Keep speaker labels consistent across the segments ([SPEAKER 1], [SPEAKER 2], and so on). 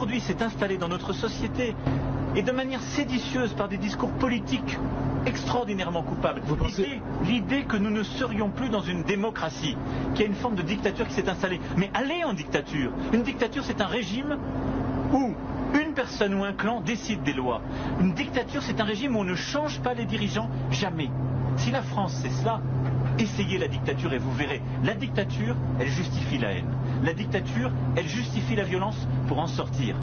[SPEAKER 1] aujourd'hui s'est installé dans notre société et de manière séditieuse par des discours politiques extraordinairement coupables.
[SPEAKER 2] Vous pensez...
[SPEAKER 1] L'idée que nous ne serions plus dans une démocratie, qu'il y a une forme de dictature qui s'est installée. Mais allez en dictature. Une dictature, c'est un régime où une personne ou un clan décide des lois. Une dictature, c'est un régime où on ne change pas les dirigeants, jamais. Si la France, c'est cela, essayez la dictature et vous verrez. La dictature, elle justifie la haine. La dictature, elle justifie la violence pour en sortir.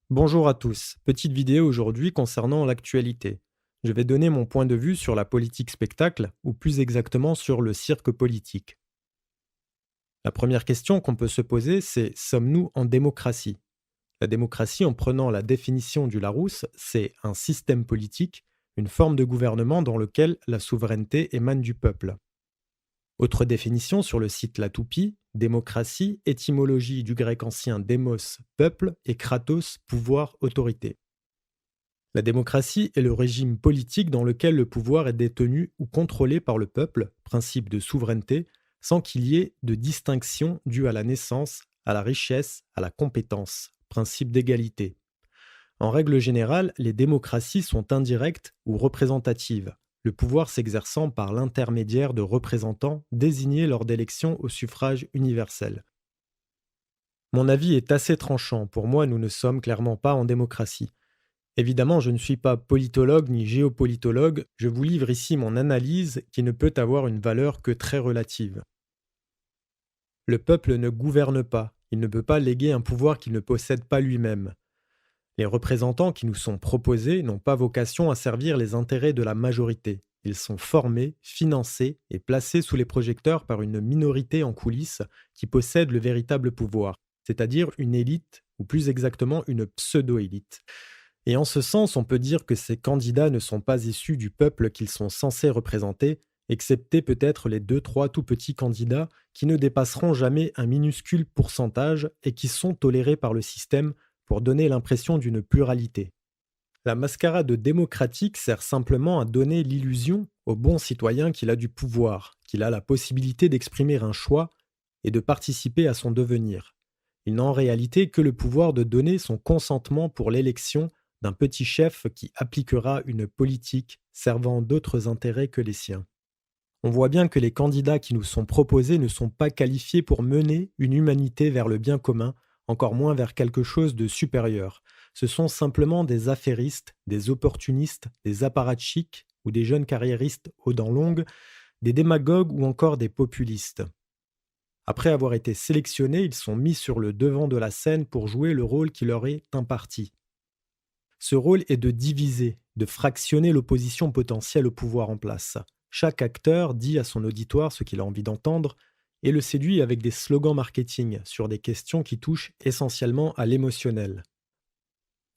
[SPEAKER 3] Bonjour à tous, petite vidéo aujourd'hui concernant l'actualité. Je vais donner mon point de vue sur la politique spectacle, ou plus exactement sur le cirque politique. La première question qu'on peut se poser, c'est: sommes-nous en démocratie? La démocratie, en prenant la définition du Larousse, c'est un système politique, une forme de gouvernement dans lequel la souveraineté émane du peuple. Autre définition sur le site La Toupie: démocratie, étymologie du grec ancien démos, peuple, et kratos, pouvoir, autorité. La démocratie est le régime politique dans lequel le pouvoir est détenu ou contrôlé par le peuple, principe de souveraineté, sans qu'il y ait de distinction due à la naissance, à la richesse, à la compétence, principe d'égalité. En règle générale, les démocraties sont indirectes ou représentatives, le pouvoir s'exerçant par l'intermédiaire de représentants désignés lors d'élections au suffrage universel. Mon avis est assez tranchant. Pour moi, nous ne sommes clairement pas en démocratie. Évidemment, je ne suis pas politologue ni géopolitologue, je vous livre ici mon analyse qui ne peut avoir une valeur que très relative. Le peuple ne gouverne pas, il ne peut pas léguer un pouvoir qu'il ne possède pas lui-même. Les représentants qui nous sont proposés n'ont pas vocation à servir les intérêts de la majorité. Ils sont formés, financés et placés sous les projecteurs par une minorité en coulisses qui possède le véritable pouvoir, c'est-à-dire une élite, ou plus exactement une pseudo-élite. Et en ce sens, on peut dire que ces candidats ne sont pas issus du peuple qu'ils sont censés représenter, excepté peut-être les 2-3 tout petits candidats qui ne dépasseront jamais un minuscule pourcentage et qui sont tolérés par le système pour donner l'impression d'une pluralité. La mascarade démocratique sert simplement à donner l'illusion au bon citoyen qu'il a du pouvoir, qu'il a la possibilité d'exprimer un choix et de participer à son devenir. Il n'a en réalité que le pouvoir de donner son consentement pour l'élection d'un petit chef qui appliquera une politique servant d'autres intérêts que les siens. On voit bien que les candidats qui nous sont proposés ne sont pas qualifiés pour mener une humanité vers le bien commun, encore moins vers quelque chose de supérieur. Ce sont simplement des affairistes, des opportunistes, des apparatchiks ou des jeunes carriéristes aux dents longues, des démagogues ou encore des populistes. Après avoir été sélectionnés, ils sont mis sur le devant de la scène pour jouer le rôle qui leur est imparti. Ce rôle est de diviser, de fractionner l'opposition potentielle au pouvoir en place. Chaque acteur dit à son auditoire ce qu'il a envie d'entendre et le séduit avec des slogans marketing sur des questions qui touchent essentiellement à l'émotionnel.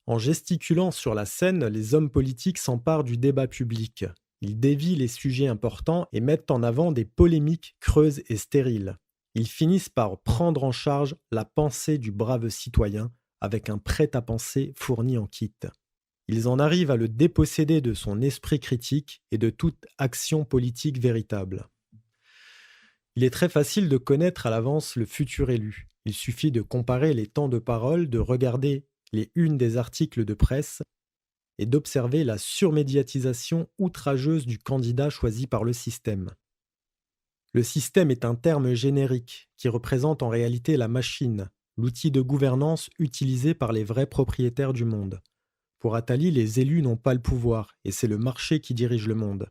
[SPEAKER 3] En gesticulant sur la scène, les hommes politiques s'emparent du débat public. Ils dévient les sujets importants et mettent en avant des polémiques creuses et stériles. Ils finissent par prendre en charge la pensée du brave citoyen avec un prêt-à-penser fourni en kit. Ils en arrivent à le déposséder de son esprit critique et de toute action politique véritable. Il est très facile de connaître à l'avance le futur élu. Il suffit de comparer les temps de parole, de regarder les unes des articles de presse et d'observer la surmédiatisation outrageuse du candidat choisi par le système. Le système est un terme générique qui représente en réalité la machine, l'outil de gouvernance utilisé par les vrais propriétaires du monde. Pour Attali, les élus n'ont pas le pouvoir et c'est le marché qui dirige le monde.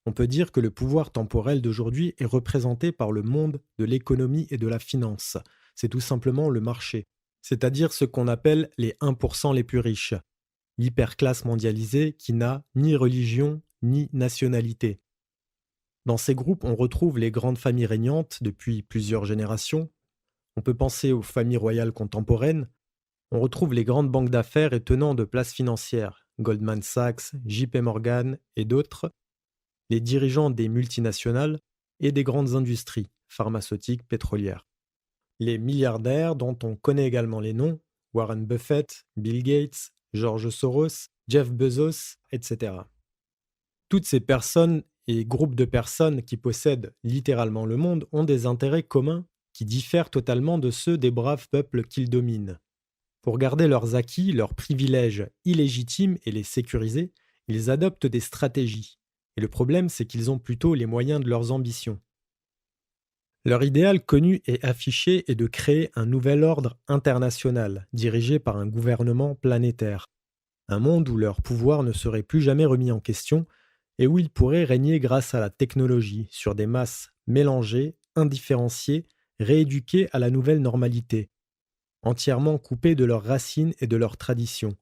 [SPEAKER 3] On peut dire que le pouvoir temporel d'aujourd'hui est représenté par le monde de l'économie et de la finance. C'est tout simplement le marché, c'est-à-dire ce qu'on appelle les 1% les plus riches, l'hyperclasse mondialisée qui n'a ni religion ni nationalité. Dans ces groupes, on retrouve les grandes familles régnantes depuis plusieurs générations. On peut penser aux familles royales contemporaines. On retrouve les grandes banques d'affaires et tenants de places financières, Goldman Sachs, JP Morgan et d'autres, les dirigeants des multinationales et des grandes industries, pharmaceutiques, pétrolières. Les milliardaires dont on connaît également les noms, Warren Buffett, Bill Gates, George Soros, Jeff Bezos, etc. Toutes ces personnes et groupes de personnes qui possèdent littéralement le monde ont des intérêts communs qui diffèrent totalement de ceux des braves peuples qu'ils dominent. Pour garder leurs acquis, leurs privilèges illégitimes et les sécuriser, ils adoptent des stratégies. Et le problème, c'est qu'ils ont plutôt les moyens de leurs ambitions. Leur idéal connu et affiché est de créer un nouvel ordre international, dirigé par un gouvernement planétaire. Un monde où leur pouvoir ne serait plus jamais remis en question et où ils pourraient régner grâce à la technologie sur des masses mélangées, indifférenciées, rééduquées à la nouvelle normalité, entièrement coupées de leurs racines et de leurs traditions.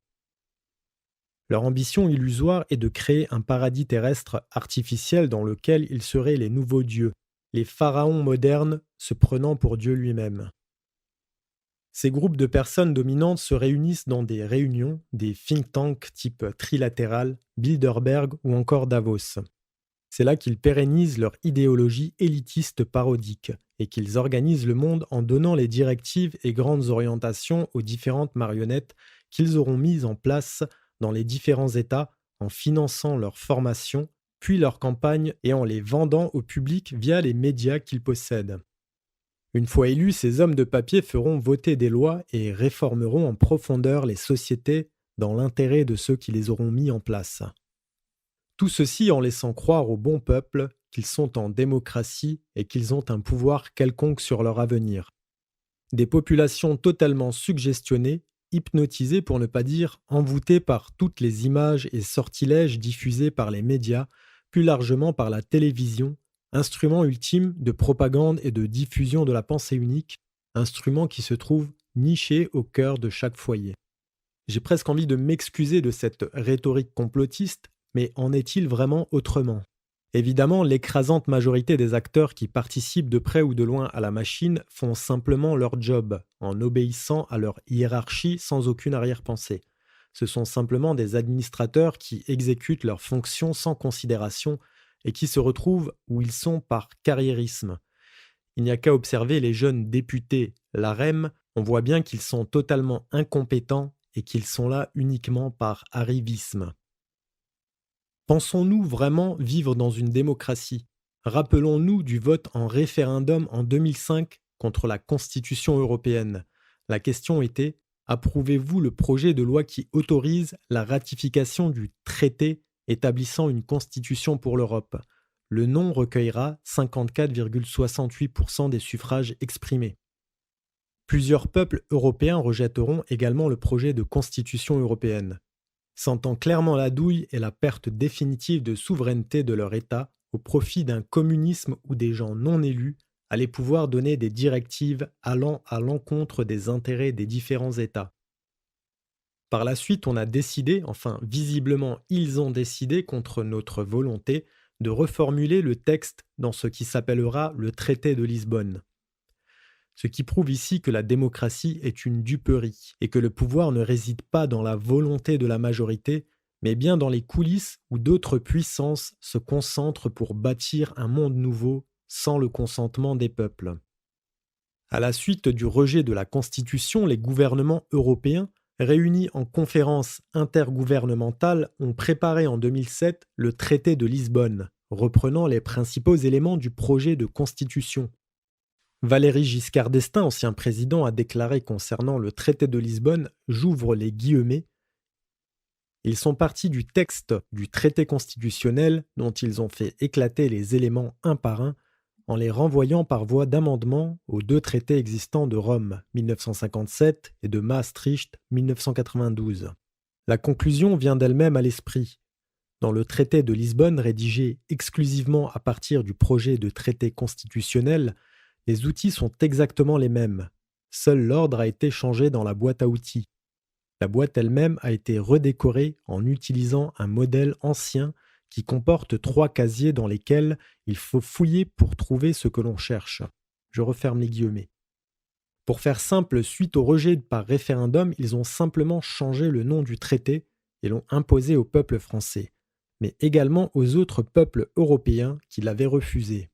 [SPEAKER 3] Leur ambition illusoire est de créer un paradis terrestre artificiel dans lequel ils seraient les nouveaux dieux, les pharaons modernes se prenant pour Dieu lui-même. Ces groupes de personnes dominantes se réunissent dans des réunions, des think tanks type Trilatéral, Bilderberg ou encore Davos. C'est là qu'ils pérennisent leur idéologie élitiste parodique et qu'ils organisent le monde en donnant les directives et grandes orientations aux différentes marionnettes qu'ils auront mises en place dans les différents États en finançant leur formation, puis leur campagne et en les vendant au public via les médias qu'ils possèdent. Une fois élus, ces hommes de papier feront voter des lois et réformeront en profondeur les sociétés dans l'intérêt de ceux qui les auront mis en place. Tout ceci en laissant croire au bon peuple qu'ils sont en démocratie et qu'ils ont un pouvoir quelconque sur leur avenir. Des populations totalement suggestionnées, hypnotisées pour ne pas dire envoûtées par toutes les images et sortilèges diffusés par les médias, plus largement par la télévision, instrument ultime de propagande et de diffusion de la pensée unique, instrument qui se trouve niché au cœur de chaque foyer. J'ai presque envie de m'excuser de cette rhétorique complotiste, mais en est-il vraiment autrement ? Évidemment, l'écrasante majorité des acteurs qui participent de près ou de loin à la machine font simplement leur job, en obéissant à leur hiérarchie sans aucune arrière-pensée. Ce sont simplement des administrateurs qui exécutent leurs fonctions sans considération et qui se retrouvent où ils sont par carriérisme. Il n'y a qu'à observer les jeunes députés LaREM, on voit bien qu'ils sont totalement incompétents et qu'ils sont là uniquement par arrivisme. Pensons-nous vraiment vivre dans une démocratie ? Rappelons-nous du vote en référendum en 2005 contre la Constitution européenne. La question était: approuvez-vous le projet de loi qui autorise la ratification du traité établissant une constitution pour l'Europe? Le non recueillera 54,68% des suffrages exprimés. Plusieurs peuples européens rejetteront également le projet de constitution européenne, sentant clairement la douille et la perte définitive de souveraineté de leur État au profit d'un communisme où des gens non élus allaient pouvoir donner des directives allant à l'encontre des intérêts des différents États. Par la suite, on a décidé, enfin visiblement ils ont décidé contre notre volonté, de reformuler le texte dans ce qui s'appellera le traité de Lisbonne. Ce qui prouve ici que la démocratie est une duperie et que le pouvoir ne réside pas dans la volonté de la majorité, mais bien dans les coulisses où d'autres puissances se concentrent pour bâtir un monde nouveau sans le consentement des peuples. À la suite du rejet de la Constitution, les gouvernements européens, réunis en conférence intergouvernementale, ont préparé en 2007 le traité de Lisbonne, reprenant les principaux éléments du projet de constitution. Valéry Giscard d'Estaing, ancien président, a déclaré concernant le traité de Lisbonne, j'ouvre les guillemets, ils sont partis du texte du traité constitutionnel dont ils ont fait éclater les éléments un par un en les renvoyant par voie d'amendement aux deux traités existants de Rome 1957 et de Maastricht 1992. La conclusion vient d'elle-même à l'esprit. Dans le traité de Lisbonne, rédigé exclusivement à partir du projet de traité constitutionnel, les outils sont exactement les mêmes. Seul l'ordre a été changé dans la boîte à outils. La boîte elle-même a été redécorée en utilisant un modèle ancien qui comporte 3 casiers dans lesquels il faut fouiller pour trouver ce que l'on cherche. Je referme les guillemets. Pour faire simple, suite au rejet par référendum, ils ont simplement changé le nom du traité et l'ont imposé au peuple français, mais également aux autres peuples européens qui l'avaient refusé.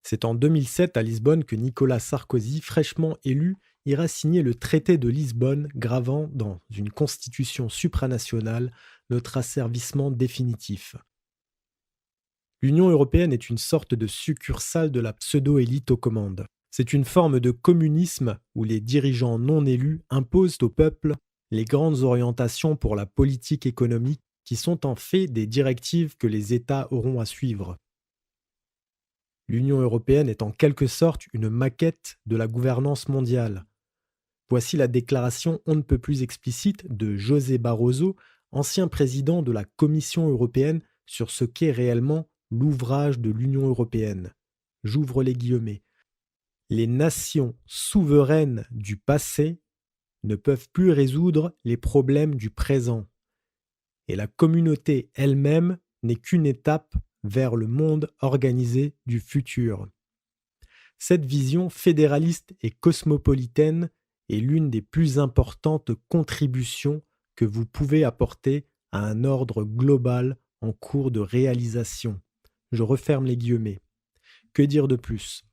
[SPEAKER 3] C'est en 2007 à Lisbonne que Nicolas Sarkozy, fraîchement élu, ira signer le traité de Lisbonne, gravant dans une constitution supranationale notre asservissement définitif. L'Union européenne est une sorte de succursale de la pseudo-élite aux commandes. C'est une forme de communisme où les dirigeants non élus imposent au peuple les grandes orientations pour la politique économique qui sont en fait des directives que les États auront à suivre. L'Union européenne est en quelque sorte une maquette de la gouvernance mondiale. Voici la déclaration on ne peut plus explicite de José Barroso, ancien président de la Commission européenne, sur ce qu'est réellement l'ouvrage de l'Union européenne. J'ouvre les guillemets. Les nations souveraines du passé ne peuvent plus résoudre les problèmes du présent. Et la communauté elle-même n'est qu'une étape vers le monde organisé du futur. Cette vision fédéraliste et cosmopolitaine est l'une des plus importantes contributions que vous pouvez apporter à un ordre global en cours de réalisation. Je referme les guillemets. Que dire de plus ?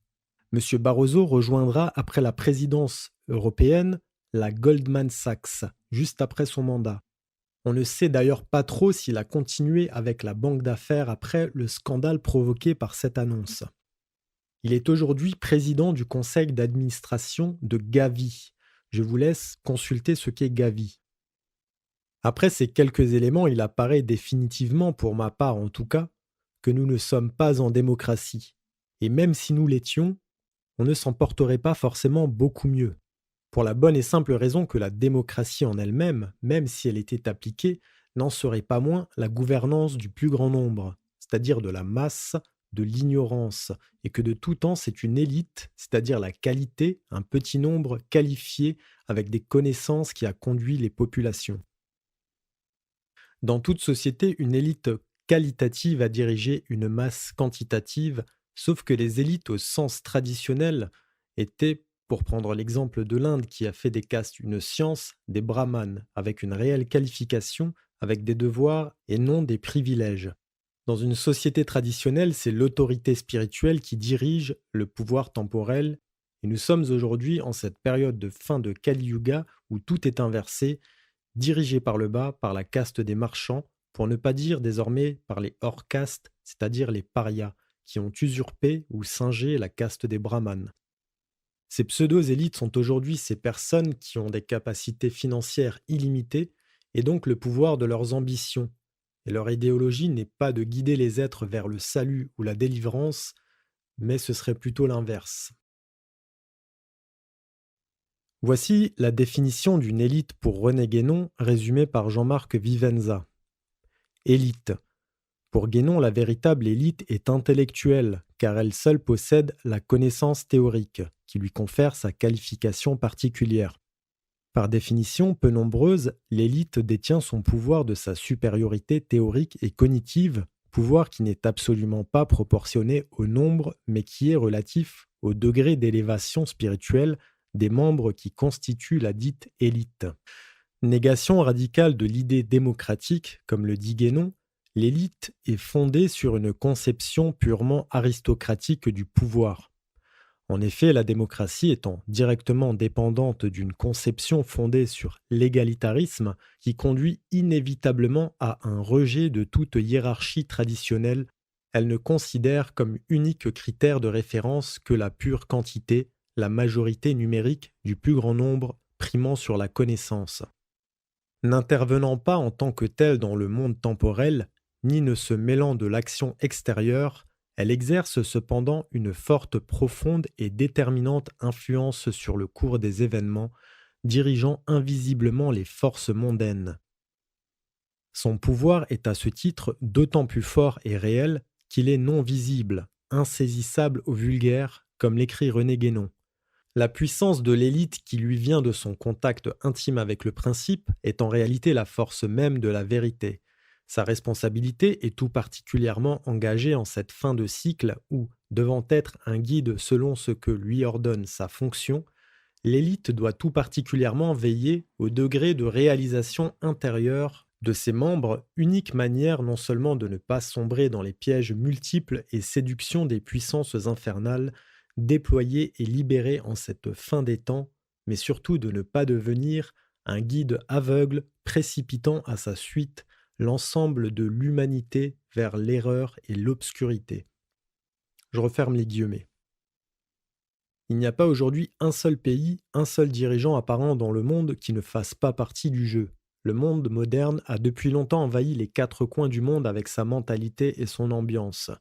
[SPEAKER 3] M. Barroso rejoindra après la présidence européenne la Goldman Sachs, juste après son mandat. On ne sait d'ailleurs pas trop s'il a continué avec la banque d'affaires après le scandale provoqué par cette annonce. Il est aujourd'hui président du conseil d'administration de Gavi. Je vous laisse consulter ce qu'est Gavi. Après ces quelques éléments, il apparaît définitivement, pour ma part en tout cas, que nous ne sommes pas en démocratie. Et même si nous l'étions, on ne s'en porterait pas forcément beaucoup mieux. Pour la bonne et simple raison que la démocratie en elle-même, même si elle était appliquée, n'en serait pas moins la gouvernance du plus grand nombre, c'est-à-dire de la masse, de l'ignorance, et que de tout temps c'est une élite, c'est-à-dire la qualité, un petit nombre qualifié avec des connaissances qui a conduit les populations. Dans toute société, une élite qualitative a dirigé une masse quantitative, sauf que les élites au sens traditionnel étaient, pour prendre l'exemple de l'Inde qui a fait des castes une science, des brahmanes, avec une réelle qualification, avec des devoirs et non des privilèges. Dans une société traditionnelle, c'est l'autorité spirituelle qui dirige le pouvoir temporel, et nous sommes aujourd'hui en cette période de fin de Kali Yuga où tout est inversé, dirigé par le bas, par la caste des marchands, pour ne pas dire désormais par les hors-castes, c'est-à-dire les parias, qui ont usurpé ou singé la caste des brahmanes. Ces pseudo-élites sont aujourd'hui ces personnes qui ont des capacités financières illimitées et donc le pouvoir de leurs ambitions. Et leur idéologie n'est pas de guider les êtres vers le salut ou la délivrance, mais ce serait plutôt l'inverse. Voici la définition d'une élite pour René Guénon, résumée par Jean-Marc Vivenza. Élite. Pour Guénon, la véritable élite est intellectuelle, car elle seule possède la connaissance théorique, qui lui confère sa qualification particulière. Par définition peu nombreuse, l'élite détient son pouvoir de sa supériorité théorique et cognitive, pouvoir qui n'est absolument pas proportionné au nombre, mais qui est relatif au degré d'élévation spirituelle des membres qui constituent la dite élite. Négation radicale de l'idée démocratique, comme le dit Guénon, l'élite est fondée sur une conception purement aristocratique du pouvoir. En effet, la démocratie étant directement dépendante d'une conception fondée sur l'égalitarisme qui conduit inévitablement à un rejet de toute hiérarchie traditionnelle, elle ne considère comme unique critère de référence que la pure quantité, la majorité numérique du plus grand nombre primant sur la connaissance. N'intervenant pas en tant que telle dans le monde temporel, ni ne se mêlant de l'action extérieure, elle exerce cependant une forte, profonde et déterminante influence sur le cours des événements, dirigeant invisiblement les forces mondaines. Son pouvoir est à ce titre d'autant plus fort et réel qu'il est non visible, insaisissable au vulgaire, comme l'écrit René Guénon. La puissance de l'élite qui lui vient de son contact intime avec le principe est en réalité la force même de la vérité. Sa responsabilité est tout particulièrement engagée en cette fin de cycle où, devant être un guide selon ce que lui ordonne sa fonction, l'élite doit tout particulièrement veiller au degré de réalisation intérieure de ses membres, unique manière non seulement de ne pas sombrer dans les pièges multiples et séductions des puissances infernales déployées et libérées en cette fin des temps, mais surtout de ne pas devenir un guide aveugle précipitant à sa suite l'ensemble de l'humanité vers l'erreur et l'obscurité. Je referme les guillemets. Il n'y a pas aujourd'hui un seul pays, un seul dirigeant apparent dans le monde qui ne fasse pas partie du jeu. Le monde moderne a depuis longtemps envahi les quatre coins du monde avec sa mentalité et son ambiance.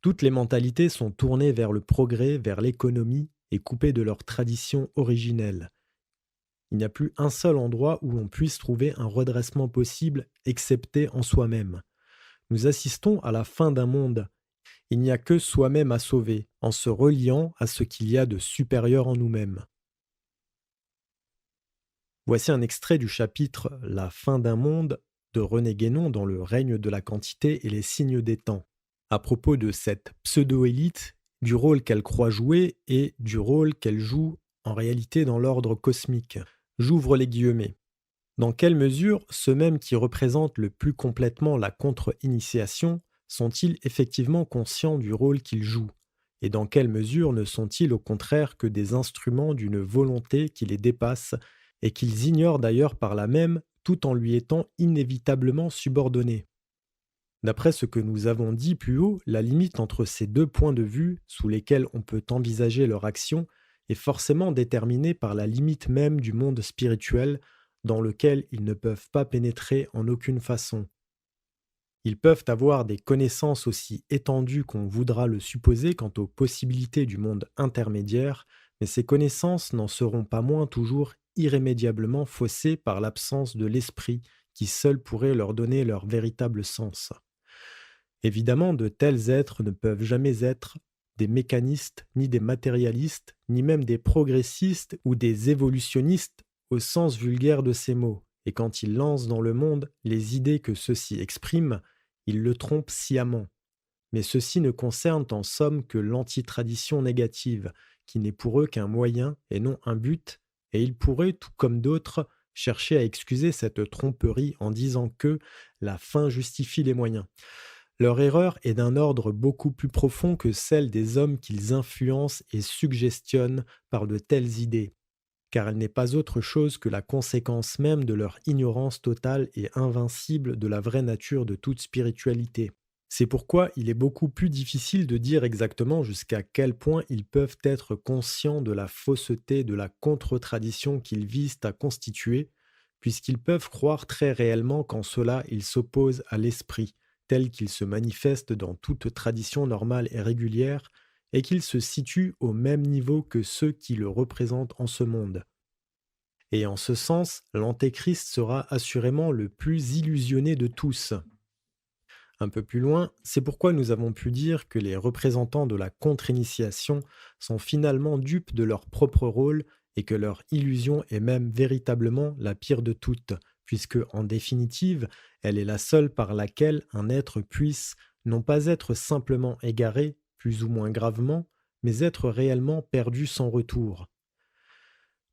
[SPEAKER 3] Toutes les mentalités sont tournées vers le progrès, vers l'économie et coupées de leurs traditions originelles. Il n'y a plus un seul endroit où l'on puisse trouver un redressement possible, excepté en soi-même. Nous assistons à la fin d'un monde. Il n'y a que soi-même à sauver, en se reliant à ce qu'il y a de supérieur en nous-mêmes. Voici un extrait du chapitre La fin d'un monde de René Guénon dans Le règne de la quantité et les signes des temps, à propos de cette pseudo-élite, du rôle qu'elle croit jouer et du rôle qu'elle joue en réalité dans l'ordre cosmique. J'ouvre les guillemets. Dans quelle mesure ceux mêmes qui représentent le plus complètement la contre-initiation sont-ils effectivement conscients du rôle qu'ils jouent? Et dans quelle mesure ne sont-ils au contraire que des instruments d'une volonté qui les dépasse et qu'ils ignorent d'ailleurs par là même tout en lui étant inévitablement subordonnés? D'après ce que nous avons dit plus haut, la limite entre ces deux points de vue sous lesquels on peut envisager leur action est forcément déterminée par la limite même du monde spirituel dans lequel ils ne peuvent pas pénétrer en aucune façon. Ils peuvent avoir des connaissances aussi étendues qu'on voudra le supposer quant aux possibilités du monde intermédiaire, mais ces connaissances n'en seront pas moins toujours irrémédiablement faussées par l'absence de l'esprit qui seul pourrait leur donner leur véritable sens. Évidemment, de tels êtres ne peuvent jamais être des mécanistes, ni des matérialistes, ni même des progressistes ou des évolutionnistes au sens vulgaire de ces mots, et quand ils lancent dans le monde les idées que ceux-ci expriment, ils le trompent sciemment. Mais ceux-ci ne concernent en somme que l'antitradition négative, qui n'est pour eux qu'un moyen et non un but, et ils pourraient, tout comme d'autres, chercher à excuser cette tromperie en disant que la fin justifie les moyens. Leur erreur est d'un ordre beaucoup plus profond que celle des hommes qu'ils influencent et suggestionnent par de telles idées, car elle n'est pas autre chose que la conséquence même de leur ignorance totale et invincible de la vraie nature de toute spiritualité. C'est pourquoi il est beaucoup plus difficile de dire exactement jusqu'à quel point ils peuvent être conscients de la fausseté de la contre-tradition qu'ils visent à constituer, puisqu'ils peuvent croire très réellement qu'en cela ils s'opposent à l'esprit, tel qu'il se manifeste dans toute tradition normale et régulière, et qu'il se situe au même niveau que ceux qui le représentent en ce monde. Et en ce sens, l'Antéchrist sera assurément le plus illusionné de tous. Un peu plus loin, c'est pourquoi nous avons pu dire que les représentants de la contre-initiation sont finalement dupes de leur propre rôle et que leur illusion est même véritablement la pire de toutes, puisque, en définitive, elle est la seule par laquelle un être puisse non pas être simplement égaré, plus ou moins gravement, mais être réellement perdu sans retour.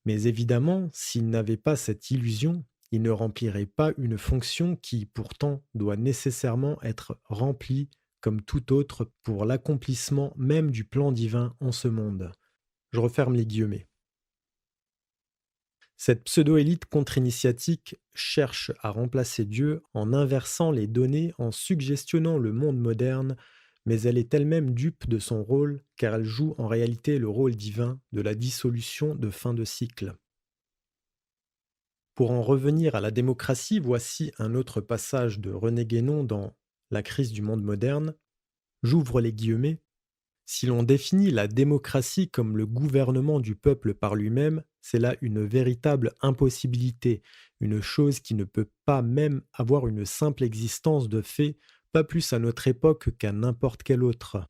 [SPEAKER 3] Mais évidemment, s'il n'avait pas cette illusion, il ne remplirait pas une fonction qui, pourtant, doit nécessairement être remplie comme tout autre pour l'accomplissement même du plan divin en ce monde. Je referme les guillemets. Cette pseudo-élite contre-initiatique cherche à remplacer Dieu en inversant les données, en suggestionnant le monde moderne, mais elle est elle-même dupe de son rôle car elle joue en réalité le rôle divin de la dissolution de fin de cycle. Pour en revenir à la démocratie, voici un autre passage de René Guénon dans La crise du monde moderne. J'ouvre les guillemets. Si l'on définit la démocratie comme le gouvernement du peuple par lui-même, c'est là une véritable impossibilité, une chose qui ne peut pas même avoir une simple existence de fait, pas plus à notre époque qu'à n'importe quelle autre.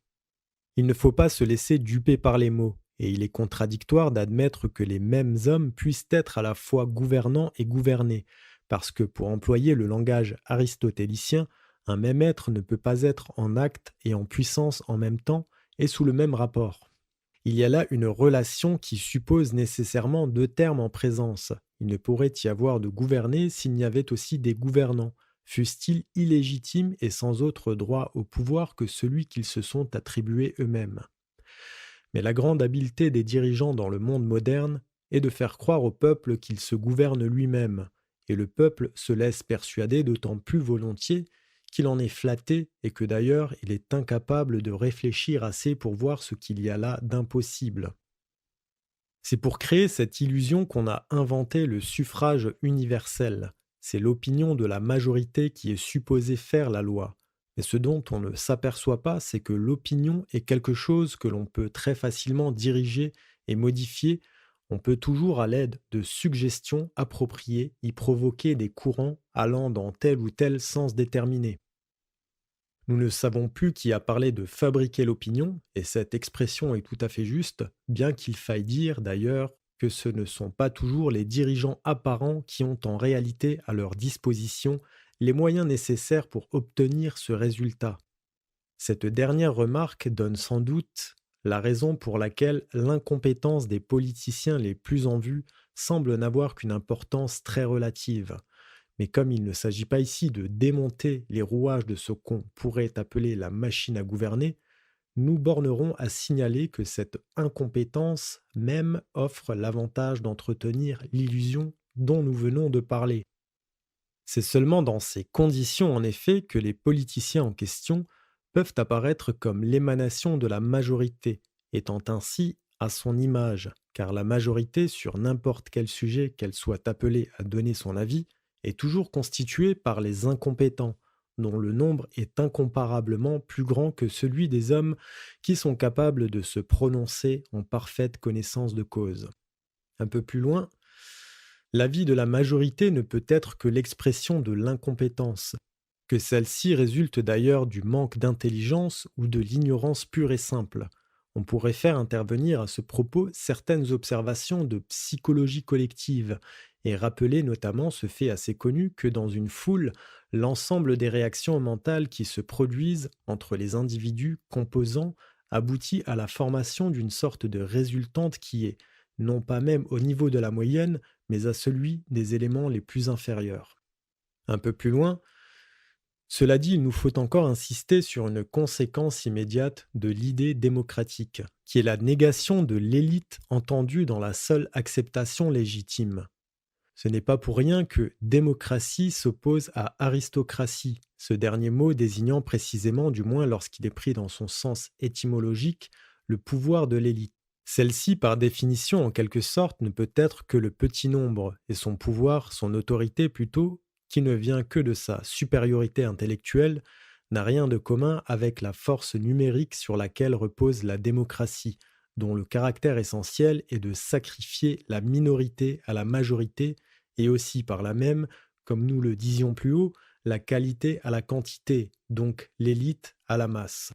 [SPEAKER 3] Il ne faut pas se laisser duper par les mots, et il est contradictoire d'admettre que les mêmes hommes puissent être à la fois gouvernants et gouvernés, parce que pour employer le langage aristotélicien, un même être ne peut pas être en acte et en puissance en même temps et sous le même rapport. Il y a là une relation qui suppose nécessairement deux termes en présence. Il ne pourrait y avoir de gouvernés s'il n'y avait aussi des gouvernants, fussent-ils illégitimes et sans autre droit au pouvoir que celui qu'ils se sont attribués eux-mêmes. Mais la grande habileté des dirigeants dans le monde moderne est de faire croire au peuple qu'il se gouverne lui-même, et le peuple se laisse persuader d'autant plus volontiers qu'il en est flatté et que d'ailleurs il est incapable de réfléchir assez pour voir ce qu'il y a là d'impossible. C'est pour créer cette illusion qu'on a inventé le suffrage universel. C'est l'opinion de la majorité qui est supposée faire la loi. Mais ce dont on ne s'aperçoit pas, c'est que l'opinion est quelque chose que l'on peut très facilement diriger et modifier. On peut toujours, à l'aide de suggestions appropriées, y provoquer des courants allant dans tel ou tel sens déterminé. Nous ne savons plus qui a parlé de fabriquer l'opinion, et cette expression est tout à fait juste, bien qu'il faille dire d'ailleurs que ce ne sont pas toujours les dirigeants apparents qui ont en réalité à leur disposition les moyens nécessaires pour obtenir ce résultat. Cette dernière remarque donne sans doute la raison pour laquelle l'incompétence des politiciens les plus en vue semble n'avoir qu'une importance très relative. Mais comme il ne s'agit pas ici de démonter les rouages de ce qu'on pourrait appeler la machine à gouverner, nous bornerons à signaler que cette incompétence même offre l'avantage d'entretenir l'illusion dont nous venons de parler. C'est seulement dans ces conditions, en effet, que les politiciens en question peuvent apparaître comme l'émanation de la majorité, étant ainsi à son image, car la majorité, sur n'importe quel sujet qu'elle soit appelée à donner son avis, est toujours constituée par les incompétents, dont le nombre est incomparablement plus grand que celui des hommes qui sont capables de se prononcer en parfaite connaissance de cause. Un peu plus loin, l'avis de la majorité ne peut être que l'expression de l'incompétence, que celle-ci résulte d'ailleurs du manque d'intelligence ou de l'ignorance pure et simple. On pourrait faire intervenir à ce propos certaines observations de psychologie collective et rappeler notamment ce fait assez connu que dans une foule, l'ensemble des réactions mentales qui se produisent entre les individus composants aboutit à la formation d'une sorte de résultante qui est, non pas même au niveau de la moyenne, mais à celui des éléments les plus inférieurs. Un peu plus loin, cela dit, il nous faut encore insister sur une conséquence immédiate de l'idée démocratique, qui est la négation de l'élite entendue dans la seule acceptation légitime. Ce n'est pas pour rien que démocratie s'oppose à aristocratie, ce dernier mot désignant précisément, du moins lorsqu'il est pris dans son sens étymologique, le pouvoir de l'élite. Celle-ci, par définition, en quelque sorte, ne peut être que le petit nombre, et son pouvoir, son autorité plutôt, qui ne vient que de sa supériorité intellectuelle, n'a rien de commun avec la force numérique sur laquelle repose la démocratie, dont le caractère essentiel est de sacrifier la minorité à la majorité, et aussi par là même, comme nous le disions plus haut, la qualité à la quantité, donc l'élite à la masse.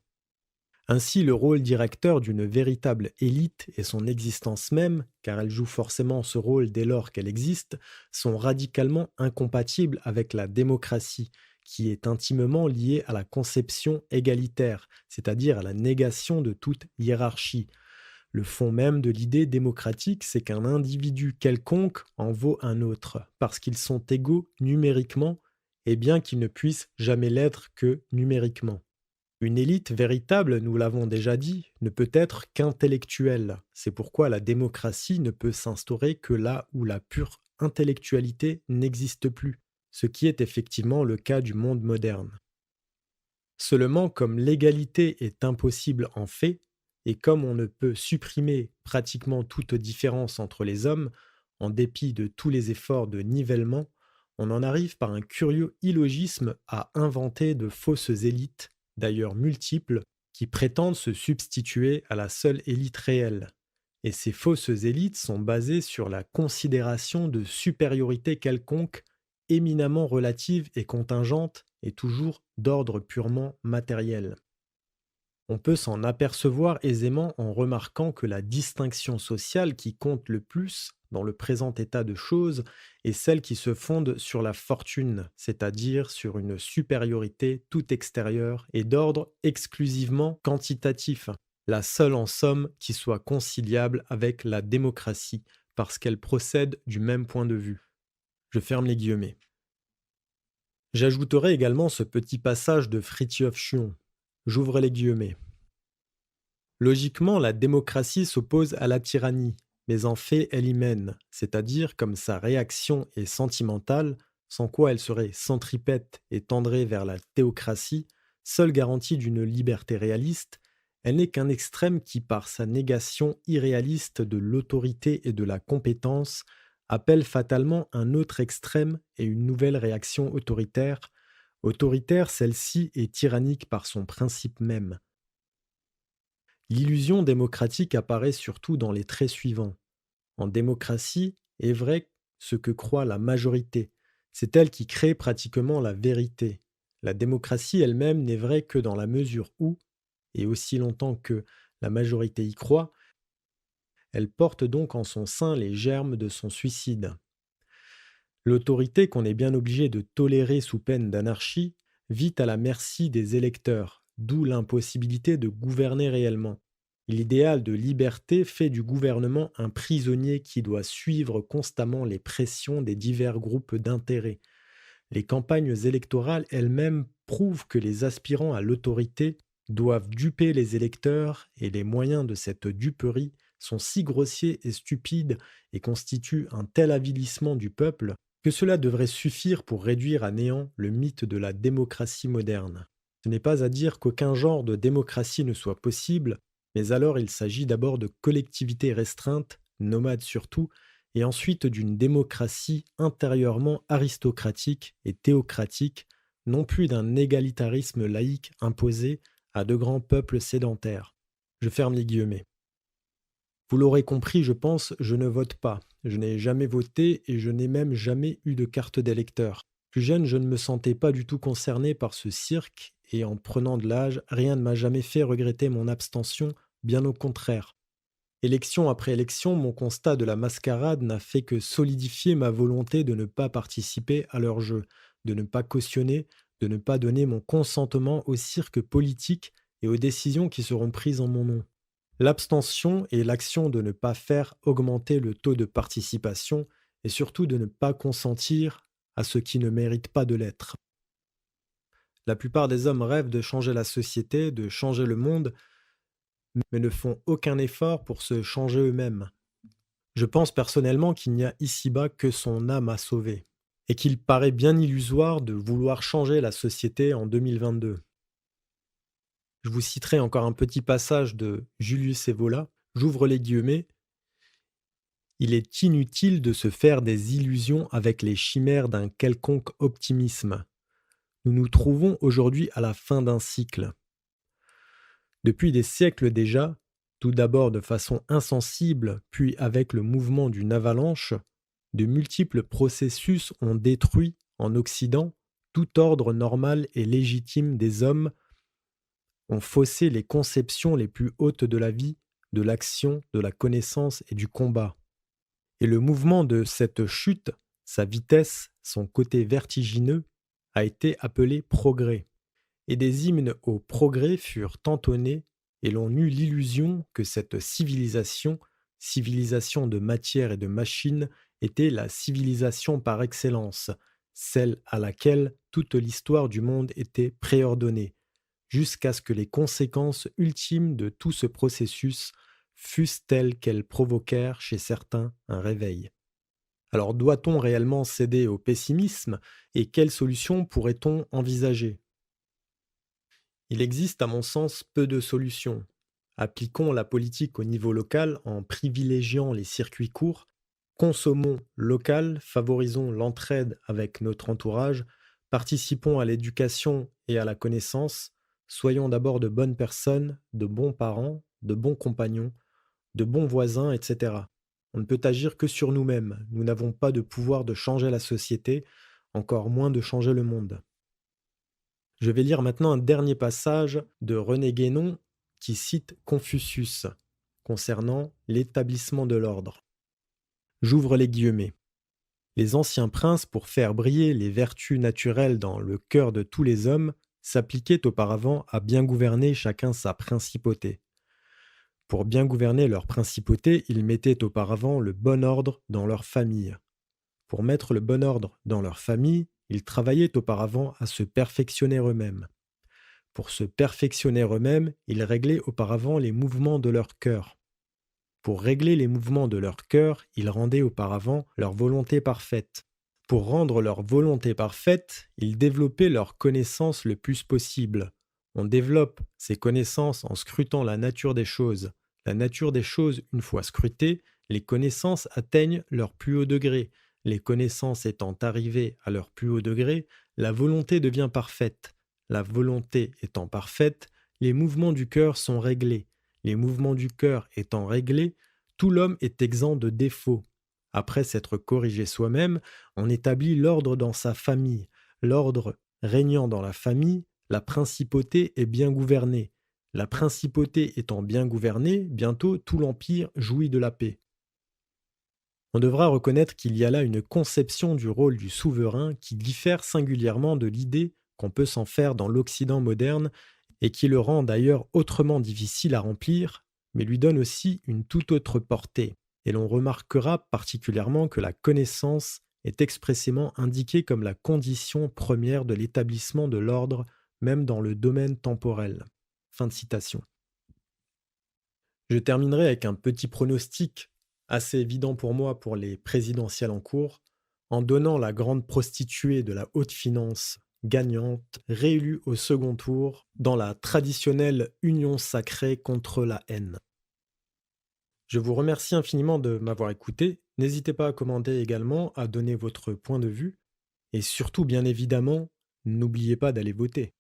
[SPEAKER 3] Ainsi, le rôle directeur d'une véritable élite et son existence même, car elle joue forcément ce rôle dès lors qu'elle existe, sont radicalement incompatibles avec la démocratie, qui est intimement liée à la conception égalitaire, c'est-à-dire à la négation de toute hiérarchie. Le fond même de l'idée démocratique, c'est qu'un individu quelconque en vaut un autre, parce qu'ils sont égaux numériquement, et bien qu'ils ne puissent jamais l'être que numériquement. Une élite véritable, nous l'avons déjà dit, ne peut être qu'intellectuelle. C'est pourquoi la démocratie ne peut s'instaurer que là où la pure intellectualité n'existe plus, ce qui est effectivement le cas du monde moderne. Seulement, comme l'égalité est impossible en fait, et comme on ne peut supprimer pratiquement toute différence entre les hommes, en dépit de tous les efforts de nivellement, on en arrive par un curieux illogisme à inventer de fausses élites, d'ailleurs multiples, qui prétendent se substituer à la seule élite réelle. Et ces fausses élites sont basées sur la considération de supériorité quelconque, éminemment relative et contingente, et toujours d'ordre purement matériel. On peut s'en apercevoir aisément en remarquant que la distinction sociale qui compte le plus dans le présent état de choses est celle qui se fonde sur la fortune, c'est-à-dire sur une supériorité tout extérieure et d'ordre exclusivement quantitatif, la seule en somme qui soit conciliable avec la démocratie, parce qu'elle procède du même point de vue. Je ferme les guillemets. J'ajouterai également ce petit passage de Fritjof Schuon. J'ouvre les guillemets. Logiquement, la démocratie s'oppose à la tyrannie, mais en fait elle y mène, c'est-à-dire comme sa réaction est sentimentale, sans quoi elle serait centripète et tendrait vers la théocratie, seule garantie d'une liberté réaliste, Elle n'est qu'un extrême qui, par sa négation irréaliste de l'autorité et de la compétence, appelle fatalement un autre extrême et une nouvelle réaction autoritaire. Autoritaire, celle-ci est tyrannique par son principe même. L'illusion démocratique apparaît surtout dans les traits suivants. En démocratie, est vrai ce que croit la majorité. C'est elle qui crée pratiquement la vérité. La démocratie elle-même n'est vraie que dans la mesure où, et aussi longtemps que la majorité y croit, elle porte donc en son sein les germes de son suicide. L'autorité qu'on est bien obligé de tolérer sous peine d'anarchie vit à la merci des électeurs, d'où l'impossibilité de gouverner réellement. L'idéal de liberté fait du gouvernement un prisonnier qui doit suivre constamment les pressions des divers groupes d'intérêts. Les campagnes électorales elles-mêmes prouvent que les aspirants à l'autorité doivent duper les électeurs et les moyens de cette duperie sont si grossiers et stupides et constituent un tel avilissement du peuple que cela devrait suffire pour réduire à néant le mythe de la démocratie moderne. Ce n'est pas à dire qu'aucun genre de démocratie ne soit possible, mais alors il s'agit d'abord de collectivités restreintes, nomades surtout, et ensuite d'une démocratie intérieurement aristocratique et théocratique, non plus d'un égalitarisme laïque imposé à de grands peuples sédentaires. Je ferme les guillemets. Vous l'aurez compris, je pense, je ne vote pas. Je n'ai jamais voté et je n'ai même jamais eu de carte d'électeur. Plus jeune, je ne me sentais pas du tout concerné par ce cirque et en prenant de l'âge, rien ne m'a jamais fait regretter mon abstention, bien au contraire. Élection après élection, mon constat de la mascarade n'a fait que solidifier ma volonté de ne pas participer à leur jeu, de ne pas cautionner, de ne pas donner mon consentement au cirque politique et aux décisions qui seront prises en mon nom. L'abstention est l'action de ne pas faire augmenter le taux de participation et surtout de ne pas consentir à ce qui ne mérite pas de l'être. La plupart des hommes rêvent de changer la société, de changer le monde, mais ne font aucun effort pour se changer eux-mêmes. Je pense personnellement qu'il n'y a ici-bas que son âme à sauver, et qu'il paraît bien illusoire de vouloir changer la société en 2022. Je vous citerai encore un petit passage de Julius Evola, j'ouvre les guillemets. Il est inutile de se faire des illusions avec les chimères d'un quelconque optimisme. Nous nous trouvons aujourd'hui à la fin d'un cycle. Depuis des siècles déjà, tout d'abord de façon insensible, puis avec le mouvement d'une avalanche, de multiples processus ont détruit, en Occident, tout ordre normal et légitime des hommes, ont faussé les conceptions les plus hautes de la vie, de l'action, de la connaissance et du combat. Et le mouvement de cette chute, sa vitesse, son côté vertigineux, a été appelé progrès. Et des hymnes au progrès furent entonnés et l'on eut l'illusion que cette civilisation, civilisation de matière et de machine, était la civilisation par excellence, celle à laquelle toute l'histoire du monde était préordonnée, jusqu'à ce que les conséquences ultimes de tout ce processus fussent telles qu'elles provoquèrent chez certains un réveil. Alors doit-on réellement céder au pessimisme et quelles solutions pourrait-on envisager ? Il existe à mon sens peu de solutions. Appliquons la politique au niveau local en privilégiant les circuits courts, consommons local, favorisons l'entraide avec notre entourage, participons à l'éducation et à la connaissance, soyons d'abord de bonnes personnes, de bons parents, de bons compagnons, de bons voisins, etc. On ne peut agir que sur nous-mêmes, nous n'avons pas de pouvoir de changer la société, encore moins de changer le monde. Je vais lire maintenant un dernier passage de René Guénon qui cite Confucius concernant l'établissement de l'ordre. J'ouvre les guillemets. Les anciens princes, pour faire briller les vertus naturelles dans le cœur de tous les hommes, s'appliquaient auparavant à bien gouverner chacun sa principauté. Pour bien gouverner leur principauté, ils mettaient auparavant le bon ordre dans leur famille. Pour mettre le bon ordre dans leur famille, ils travaillaient auparavant à se perfectionner eux-mêmes. Pour se perfectionner eux-mêmes, ils réglaient auparavant les mouvements de leur cœur. Pour régler les mouvements de leur cœur, ils rendaient auparavant leur volonté parfaite. Pour rendre leur volonté parfaite, ils développaient leur connaissance le plus possible. On développe ses connaissances en scrutant la nature des choses. La nature des choses, une fois scrutée, les connaissances atteignent leur plus haut degré. Les connaissances étant arrivées à leur plus haut degré, la volonté devient parfaite. La volonté étant parfaite, les mouvements du cœur sont réglés. Les mouvements du cœur étant réglés, tout l'homme est exempt de défauts. Après s'être corrigé soi-même, on établit l'ordre dans sa famille. L'ordre régnant dans la famille, la principauté est bien gouvernée. La principauté étant bien gouvernée, bientôt tout l'empire jouit de la paix. On devra reconnaître qu'il y a là une conception du rôle du souverain qui diffère singulièrement de l'idée qu'on peut s'en faire dans l'Occident moderne et qui le rend d'ailleurs autrement difficile à remplir, mais lui donne aussi une toute autre portée. Et l'on remarquera particulièrement que la connaissance est expressément indiquée comme la condition première de l'établissement de l'ordre, même dans le domaine temporel. Fin de citation. Je terminerai avec un petit pronostic assez évident pour moi pour les présidentielles en cours, en donnant la grande prostituée de la haute finance gagnante, réélue au second tour dans la traditionnelle union sacrée contre la haine. Je vous remercie infiniment de m'avoir écouté. N'hésitez pas à commenter également, à donner votre point de vue et surtout, bien évidemment, n'oubliez pas d'aller voter.